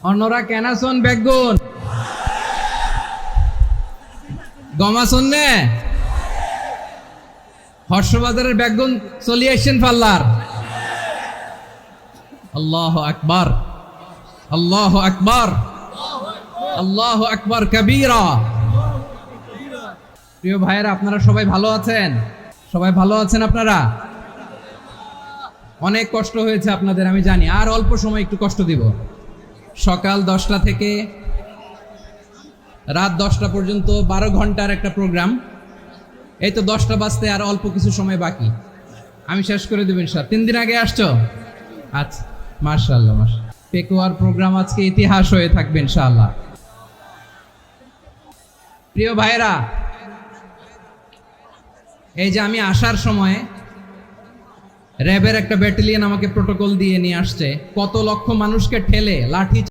অন্যরা কেনাছন বেগুন গমাছন নে হর্ষবাজারের বেগুন চলি আসছেন পাল্লার। আল্লাহ আকবার, আল্লাহ আকবার, আল্লাহ আকবার কবীরা। প্রিয় ভাইয়েরা, আপনারা সবাই ভালো আছেন? সবাই ভালো আছেন? আপনারা অনেক কষ্ট হয়েছে আপনাদের, আমি জানি। আর অল্প সময় একটু কষ্ট দিব। সকাল 10টা থেকে রাত 10টা পর্যন্ত 12 ঘন্টার একটা প্রোগ্রাম। এই তো 10টা বাজতে আর অল্প কিছু সময় বাকি, আমি শেষ করে দেব ইনশাআল্লাহ। 3 দিন আগে আসছো? আচ্ছা, মাশাআল্লাহ মাশাআল্লাহ। পেকুয়ার প্রোগ্রাম আজকে ইতিহাস হয়ে থাকবে ইনশাআল্লাহ। প্রিয় ভাইরা, এই যে আমি আসার সময় র্যাবের একটা ব্যাটালিয়ন আমাকে প্রোটোকল দিয়ে নিয়ে আসছে, কত লক্ষ মানুষকে ঠেলে লাঠি